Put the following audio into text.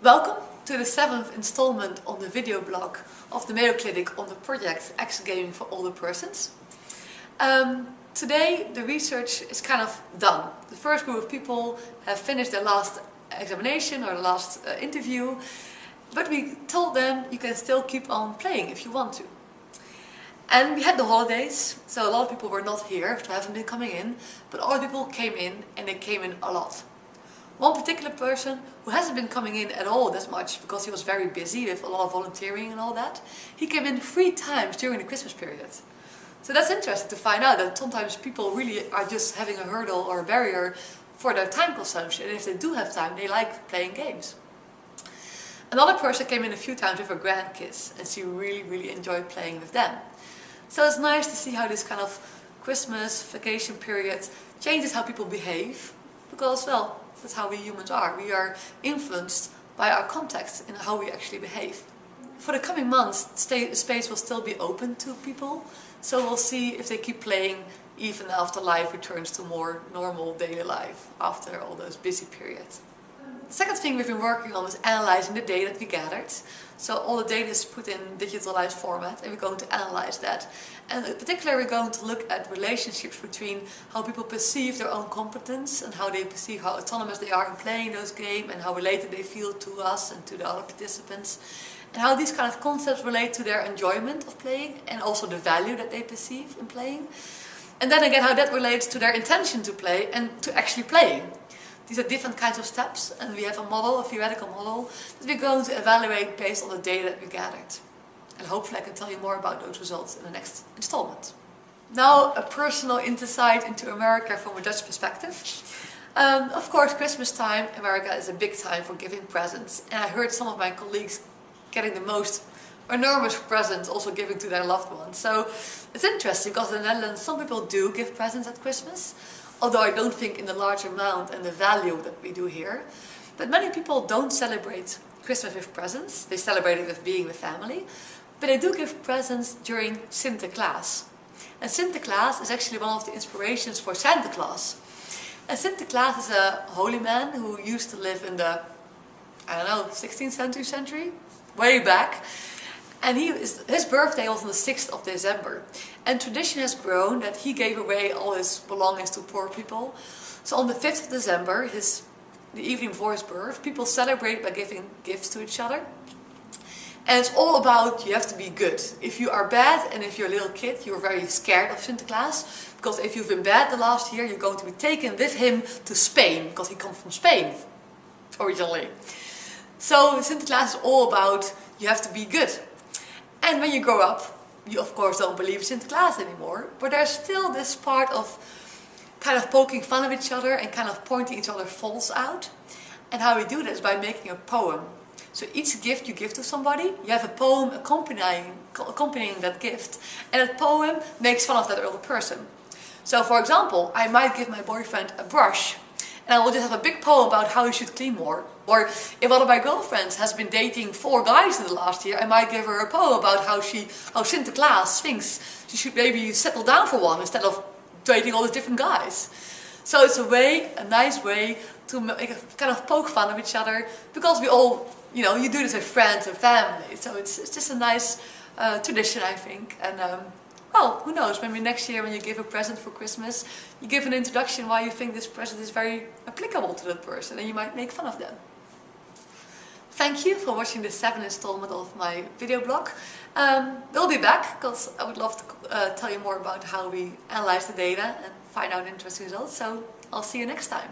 Welcome to the 7th installment on the video blog of the Mayo Clinic on the project Exer-gaming for older persons. Today the research is kind of done. The first group of people have finished their last examination or the last interview, but we told them you can still keep on playing if you want to. And we had the holidays, so a lot of people were not here, so haven't been coming in, but other people came in, and they came in a lot. One particular person who hasn't been coming in at all that much because he was very busy with a lot of volunteering and all that, he came in 3 times during the Christmas period. So that's interesting to find out that sometimes people really are just having a hurdle or a barrier for their time consumption, and if they do have time, they like playing games. Another person came in a few times with her grandkids, and she really enjoyed playing with them. So it's nice to see how this kind of Christmas vacation period changes how people behave, because, well, that's how we humans are. We are influenced by our context in how we actually behave. For the coming months, the space will still be open to people, so we'll see if they keep playing even after life returns to more normal daily life after all those busy periods. The second thing we've been working on is analyzing the data that we gathered. So all the data is put in digitalized format, and we're going to analyze that. And in particular, we're going to look at relationships between how people perceive their own competence and how they perceive how autonomous they are in playing those games and how related they feel to us and to the other participants. And how these kind of concepts relate to their enjoyment of playing and also the value that they perceive in playing. And then again, how that relates to their intention to play and to actually playing. These are different kinds of steps, and we have a model, a theoretical model, that we're going to evaluate based on the data that we gathered. And hopefully I can tell you more about those results in the next installment. Now, a personal insight into America from a Dutch perspective. Of course, Christmas time, America is a big time for giving presents. And I heard some of my colleagues getting the most enormous presents, also giving to their loved ones. So it's interesting because in the Netherlands, some people do give presents at Christmas. Although I don't think in the large amount and the value that we do here. But many people don't celebrate Christmas with presents. They celebrate it with being with family. But they do give presents during Sinterklaas. And Sinterklaas is actually one of the inspirations for Santa Claus. And Sinterklaas is a holy man who used to live in the, 16th century, way back. And his birthday was on the 6th of December. And tradition has grown that he gave away all his belongings to poor people. So on the 5th of December, the evening before his birth, people celebrate by giving gifts to each other. And it's all about you have to be good. If you are bad and if you're a little kid, you're very scared of Sinterklaas. Because if you've been bad the last year, you're going to be taken with him to Spain. Because he comes from Spain, originally. So Sinterklaas is all about you have to be good. And when you grow up, you of course don't believe Sinterklaas anymore, but there's still this part of kind of poking fun of each other and kind of pointing each other's faults out. And how we do that is by making a poem. So each gift you give to somebody, you have a poem accompanying that gift, and that poem makes fun of that other person. So for example, I might give my boyfriend a brush, and I will just have a big poem about how he should clean more. Or if one of my girlfriends has been dating 4 guys in the last year, I might give her a poem about how Sinterklaas thinks she should maybe settle down for one instead of dating all these different guys. So it's a nice way to make a kind of poke fun of each other, because we all, you do this with friends and family. So it's just a nice tradition, I think. And well, who knows, maybe next year when you give a present for Christmas, you give an introduction why you think this present is very applicable to that person, and you might make fun of them. Thank you for watching the 7th installment of my video blog. We'll be back, because I would love to tell you more about how we analyze the data and find out interesting results, so I'll see you next time.